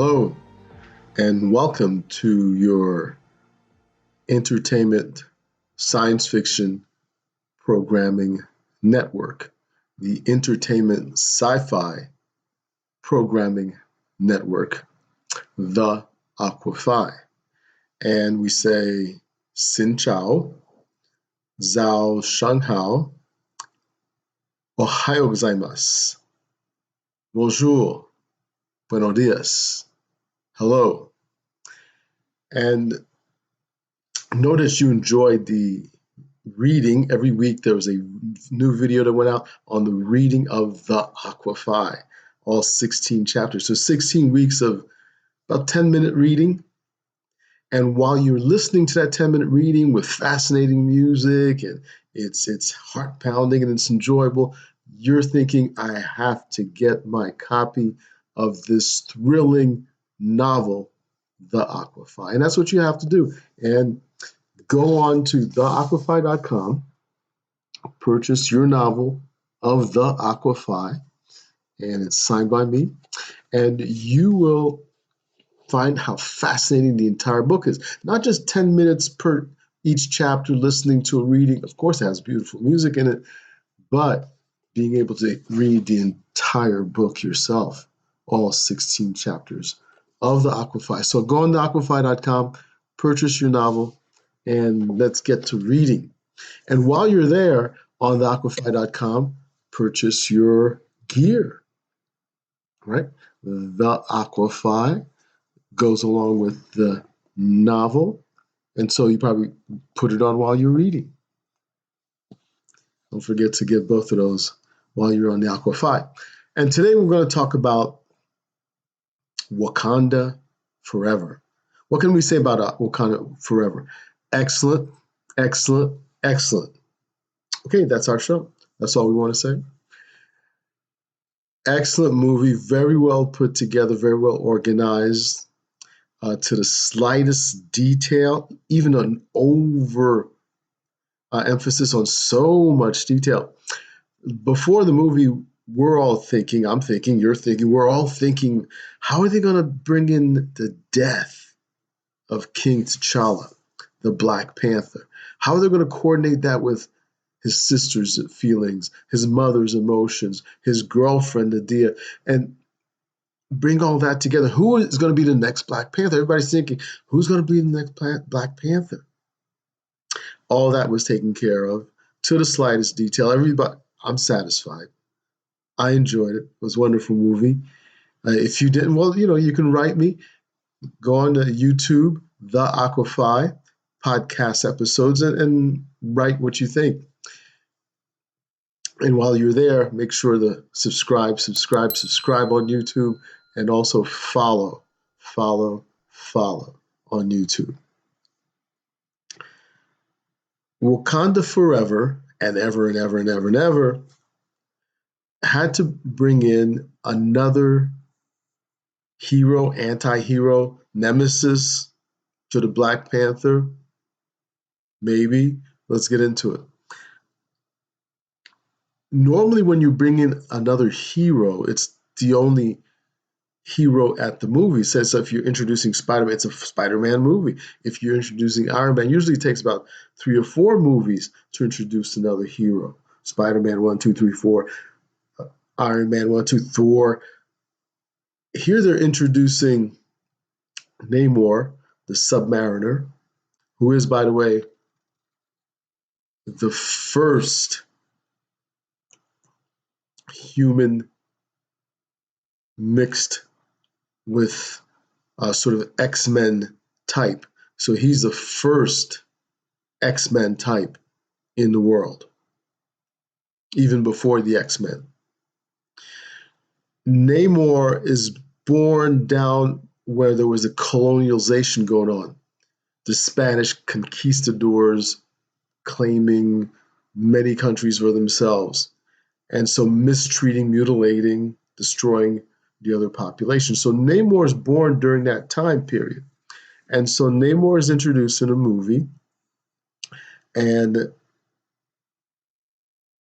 Hello, and welcome to your entertainment science fiction programming network, the Entertainment Sci-Fi Programming Network, TheAquaPhi. And we say Xin Chao, Zhao Shanghao, Ohayo gozaimasu, Bonjour, Buenos dias, hello. And notice you enjoyed the reading. Every week there was a new video that went out on the reading of the Aqua Phi, all 16 chapters. So 16 weeks of about 10-minute reading. And while you're listening to that 10-minute reading with fascinating music and it's heart pounding and it's enjoyable, you're thinking, I have to get my copy of this thrilling novel, The Aqua Phi. And that's what you have to do. And go on to TheAquaPhi.com, purchase your novel of The Aqua Phi, and it's signed by me, and you will find how fascinating the entire book is. Not just 10 minutes per each chapter listening to a reading. Of course, it has beautiful music in it, but being able to read the entire book yourself, all 16 chapters of The Aqua Phi. So go on to TheAquaPhi.com, purchase your novel, and let's get to reading. And while you're there on TheAquaPhi.com, purchase your gear, right? The Aqua Phi goes along with the novel, and so you probably put it on while you're reading. Don't forget to get both of those while you're on the Aqua Phi. And today we're going to talk about Wakanda Forever. What can we say about Wakanda Forever? Excellent, excellent, excellent. Okay, that's our show. That's all we want to say. Excellent movie, very well put together, very well organized, to the slightest detail, even an over emphasis on so much detail. Before the movie, we're all thinking, I'm thinking, you're thinking, we're all thinking, how are they going to bring in the death of King T'Challa, the Black Panther? How are they going to coordinate that with his sister's feelings, his mother's emotions, his girlfriend, Nadia, and bring all that together? Who is going to be the next Black Panther? Everybody's thinking, who's going to be the next Black Panther? All that was taken care of to the slightest detail. Everybody, I'm satisfied. I enjoyed it. It was a wonderful movie. If you didn't, well, you can write me. Go on to YouTube, The Aqua Phi podcast episodes, and write what you think. And while you're there, make sure to subscribe on YouTube, and also follow on YouTube. Wakanda Forever and ever and ever and ever and ever had to bring in another hero, anti-hero, nemesis to the Black Panther. Maybe. Let's get into it. Normally, when you bring in another hero, it's the only hero at the movie. So if you're introducing Spider-Man, it's a Spider-Man movie. If you're introducing Iron Man, usually it takes about 3 or 4 movies to introduce another hero. Spider-Man 1, 2, 3, 4, Iron Man 1, 2, Thor. Here they're introducing Namor, the Submariner, who is, by the way, the first human mixed with a sort of X-Men type. So he's the first X-Men type in the world, even before the X-Men. Namor is born down where there was a colonialization going on. The Spanish conquistadors claiming many countries for themselves, and so mistreating, mutilating, destroying the other population. So Namor is born during that time period. And so Namor is introduced in a movie, and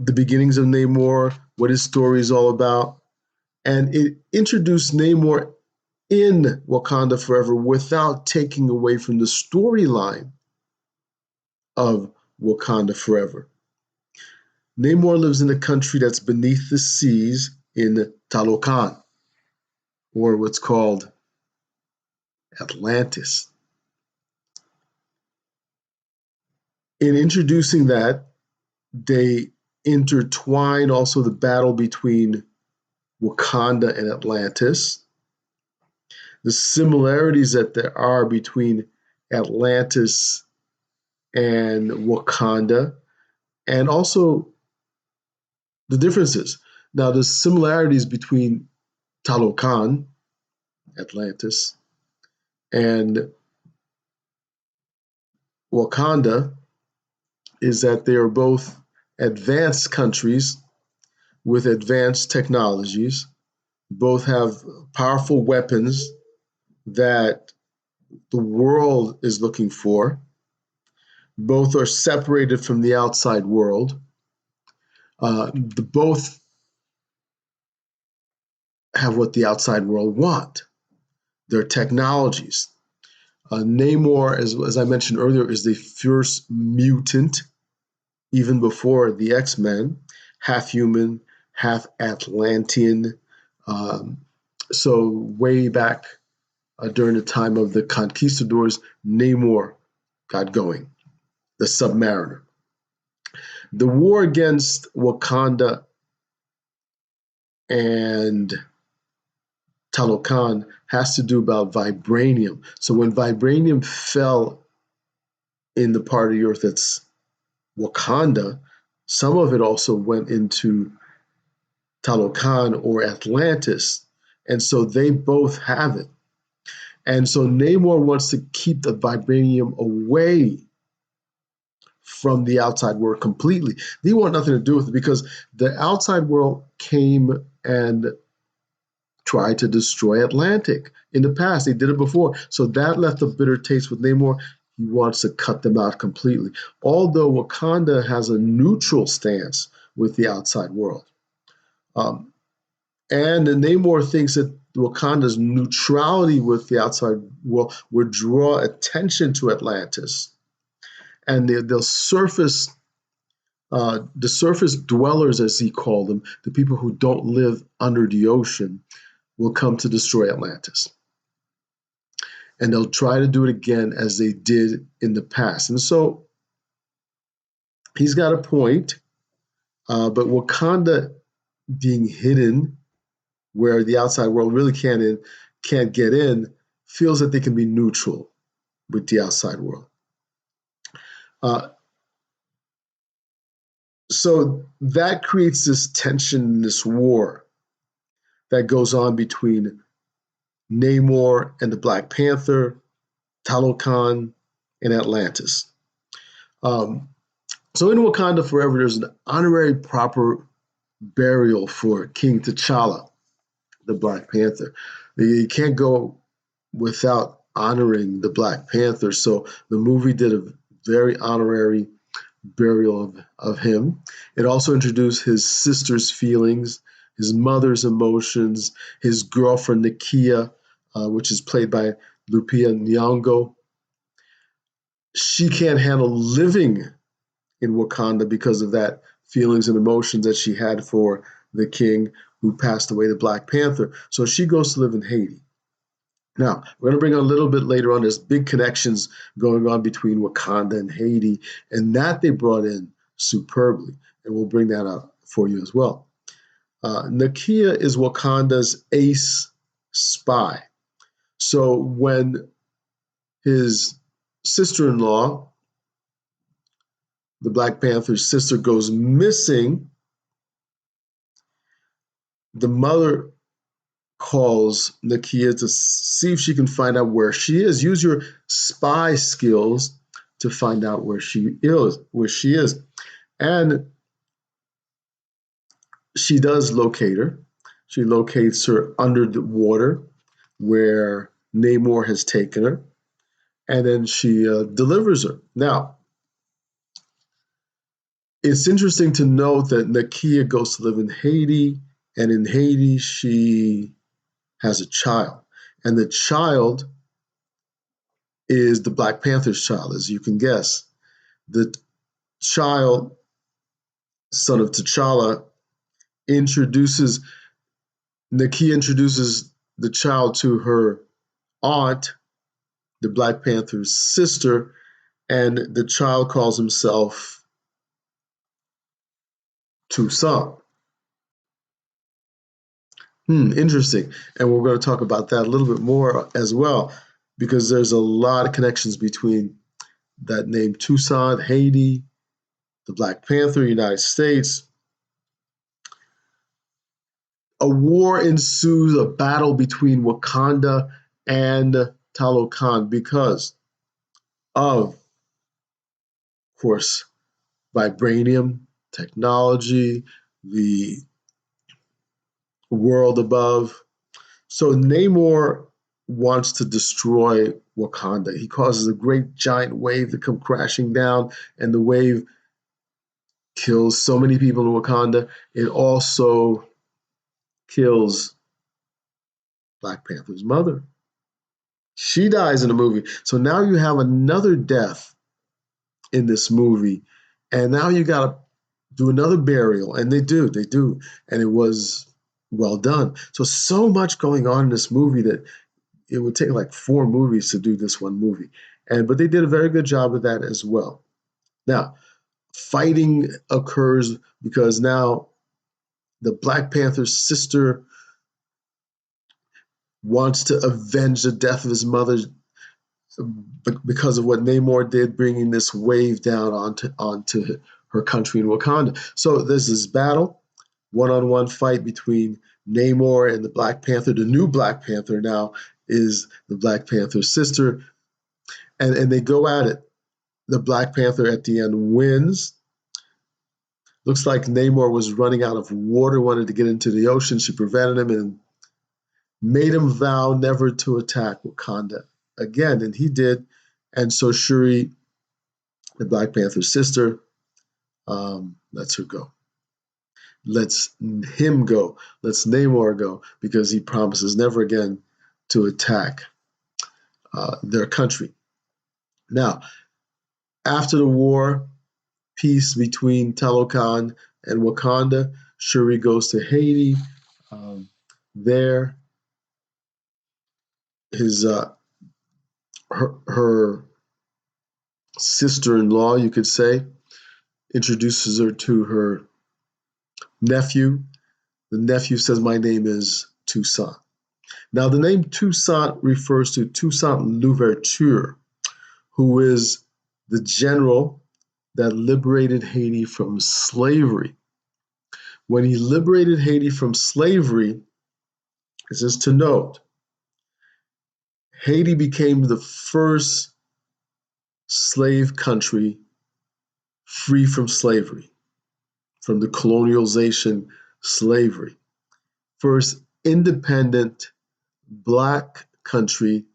the beginnings of Namor, what his story is all about. And it introduced Namor in Wakanda Forever without taking away from the storyline of Wakanda Forever. Namor lives in a country that's beneath the seas in Talokan, or what's called Atlantis. In introducing that, they intertwine also the battle between Wakanda and Atlantis, the similarities that there are between Atlantis and Wakanda, and also the differences. Now, the similarities between Talokan, Atlantis, and Wakanda is that they are both advanced countries with advanced technologies, both have powerful weapons that the world is looking for, both are separated from the outside world. Both have what the outside world want, their technologies. Namor, as I mentioned earlier, is the first mutant, even before the X-Men, half human, half Atlantean. Um, so way back during the time of the conquistadors, Namor got going, the Submariner. The war against Wakanda and Talokan has to do about vibranium. So when vibranium fell in the part of the earth that's Wakanda, some of it also went into Talokan or Atlantis. And so they both have it. And so Namor wants to keep the vibranium away from the outside world completely. They want nothing to do with it because the outside world came and tried to destroy Atlantic in the past. They did it before. So that left a bitter taste with Namor. He wants to cut them out completely. Although Wakanda has a neutral stance with the outside world. And Namor thinks that Wakanda's neutrality with the outside world would draw attention to Atlantis. And they'll surface, the surface dwellers, as he called them, the people who don't live under the ocean, will come to destroy Atlantis. And they'll try to do it again as they did in the past. And so he's got a point, but Wakanda being hidden where the outside world really can't get in, feels that they can be neutral with the outside world. Uh, so that creates this tension, this war that goes on between Namor and the Black Panther, Talokan, and Atlantis. So in Wakanda Forever, there's an honorary proper burial for King T'Challa, the Black Panther. You can't go without honoring the Black Panther. So the movie did a very honorary burial of him. It also introduced his sister's feelings, his mother's emotions, his girlfriend Nakia, which is played by Lupita Nyong'o. She can't handle living in Wakanda because of that feelings and emotions that she had for the king who passed away, the Black Panther. So she goes to live in Haiti. Now, we're going to bring on a little bit later on, there's big connections going on between Wakanda and Haiti, and that they brought in superbly. And we'll bring that up for you as well. Nakia is Wakanda's ace spy. So when his sister-in-law, the Black Panther's sister, goes missing, the mother calls Nakia to see if she can find out where she is. Use your spy skills to find out where she is. And she does locate her. She locates her under the water where Namor has taken her. And then she delivers her. Now, it's interesting to note that Nakia goes to live in Haiti, and in Haiti, she has a child. And the child is the Black Panther's child, as you can guess. The child, son of T'Challa, introduces Nakia introduces the child to her aunt, the Black Panther's sister, and the child calls himself Toussaint. Interesting. And we're going to talk about that a little bit more as well, because there's a lot of connections between that name Toussaint, Haiti, the Black Panther, United States. A war ensues, a battle between Wakanda and Talokan because of course, vibranium technology, the world above. So Namor wants to destroy Wakanda. He causes a great giant wave to come crashing down, and the wave kills so many people in Wakanda. It also kills Black Panther's mother. She dies in the movie. So now you have another death in this movie, and now you got to do another burial, and they do, and it was well done. So much going on in this movie that it would take like 4 movies to do this one movie, but they did a very good job of that as well. Now, fighting occurs because now the Black Panther's sister wants to avenge the death of his mother because of what Namor did, bringing this wave down onto her country in Wakanda. So there's this battle, one-on-one fight between Namor and the Black Panther. The new Black Panther now is the Black Panther's sister, and they go at it. The Black Panther at the end wins. Looks like Namor was running out of water, wanted to get into the ocean. She prevented him and made him vow never to attack Wakanda again, and he did. And so Shuri, the Black Panther's sister, lets her go. Lets him go. Lets Namor go because he promises never again to attack their country. Now, after the war, peace between Talokan and Wakanda, Shuri goes to Haiti. There, his her sister-in-law, you could say, introduces her to her nephew. The nephew says, "My name is Toussaint." Now, the name Toussaint refers to Toussaint Louverture, who is the general that liberated Haiti from slavery. When he liberated Haiti from slavery, this is to note, Haiti became the first slave country free from slavery, from the colonialization slavery. First independent Black country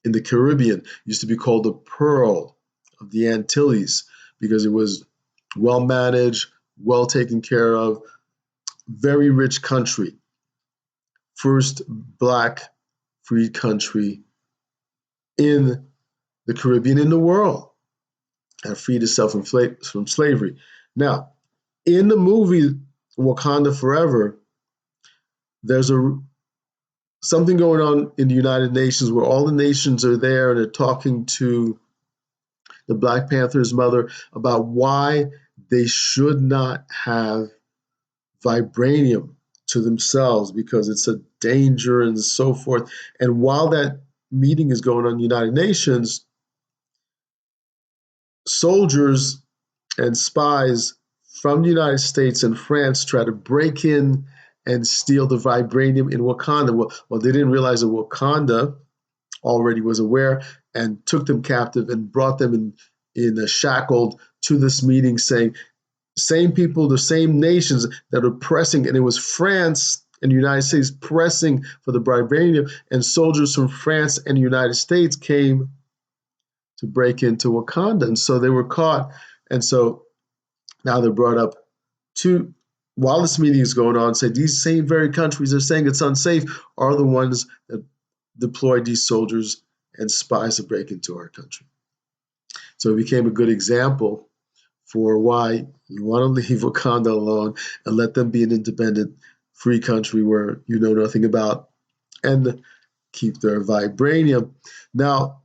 in the Caribbean. It used to be called the Pearl of the Antilles because it was well managed, well taken care of, very rich country. First Black free country in the Caribbean, in the world, and freed itself from slavery. Now, in the movie Wakanda Forever, there's something going on in the United Nations where all the nations are there and they're talking to the Black Panther's mother about why they should not have vibranium to themselves because it's a danger and so forth. And while that meeting is going on in the United Nations, soldiers and spies from the United States and France try to break in and steal the vibranium in Wakanda. Well, they didn't realize that Wakanda already was aware and took them captive and brought them in shackled to this meeting, saying, same people, the same nations that are pressing, and it was France and the United States pressing for the vibranium, and soldiers from France and the United States came to break into Wakanda, and so they were caught. And so now they're brought up to, while this meeting is going on, say these same very countries are saying it's unsafe are the ones that deployed these soldiers and spies to break into our country. So it became a good example for why you want to leave Wakanda alone and let them be an independent, free country where you know nothing about and keep their vibranium. Now,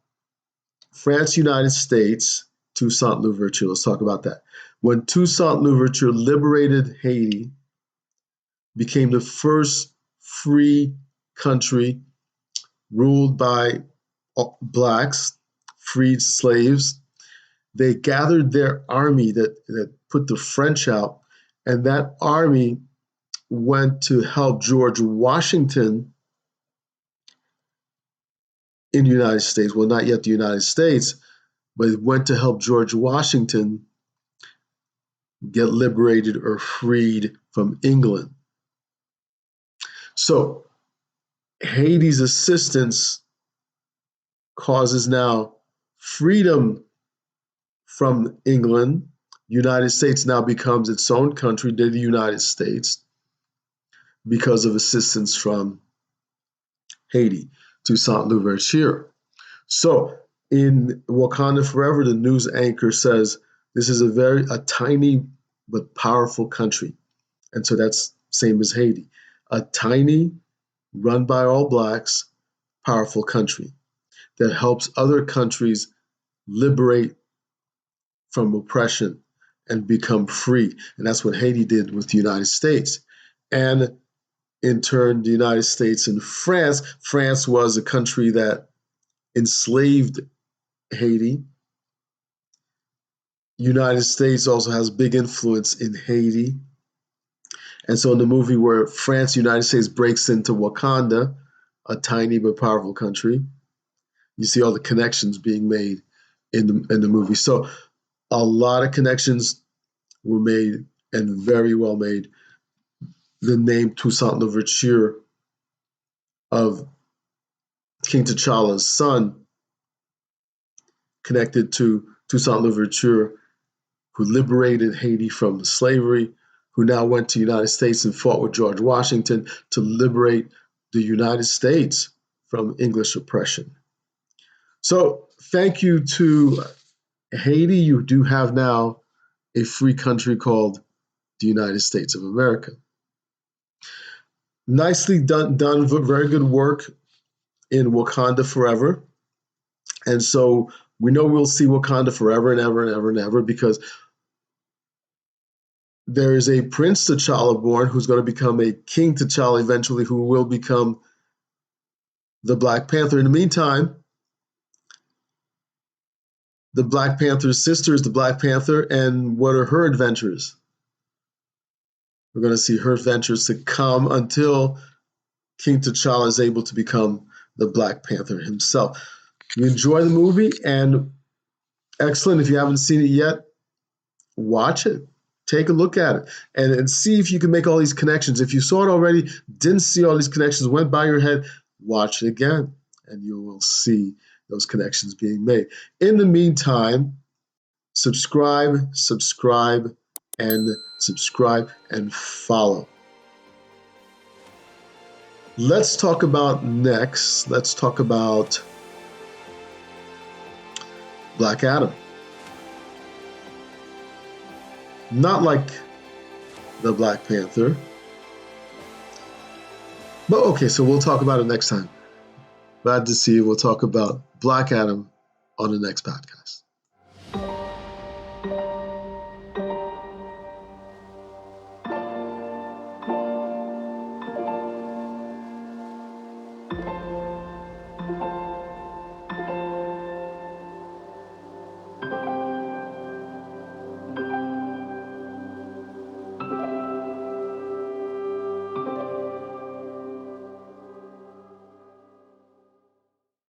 France, United States, Toussaint Louverture, let's talk about that. When Toussaint Louverture liberated Haiti, became the first free country ruled by blacks, freed slaves. They gathered their army that put the French out, and that army went to help George Washington in the United States. Well, not yet the United States, but it went to help George Washington get liberated or freed from England. So Haiti's assistance causes now freedom from England. United States now becomes its own country, the United States, because of assistance from Haiti, Toussaint Louverture. So in Wakanda Forever, the news anchor says this is a tiny but powerful country. And so that's same as Haiti. A tiny, run by all blacks, powerful country that helps other countries liberate from oppression and become free. And that's what Haiti did with the United States. And in turn, the United States and France was a country that enslaved Haiti. United States also has big influence in Haiti. And so in the movie where France, United States breaks into Wakanda, a tiny but powerful country, you see all the connections being made in the movie. So a lot of connections were made and very well made. The name Toussaint Louverture of King T'Challa's son connected to Toussaint Louverture, who liberated Haiti from slavery, who now went to the United States and fought with George Washington to liberate the United States from English oppression. So thank you to Haiti. You do have now a free country called the United States of America. Nicely done, very good work in Wakanda Forever. And so we know we'll see Wakanda forever and ever and ever and ever because there is a Prince T'Challa born who's going to become a King T'Challa eventually, who will become the Black Panther. In the meantime, the Black Panther's sister is the Black Panther, and what are her adventures? We're going to see her adventures to come until King T'Challa is able to become the Black Panther himself. You enjoy the movie, and excellent. If you haven't seen it yet, watch it. Take a look at it and see if you can make all these connections. If you saw it already, didn't see all these connections, went by your head, watch it again, and you will see those connections being made. In the meantime, subscribe, and follow. Let's talk about Black Adam. Not like the Black Panther. But okay, so we'll talk about it next time. Glad to see you. We'll talk about Black Adam on the next podcast.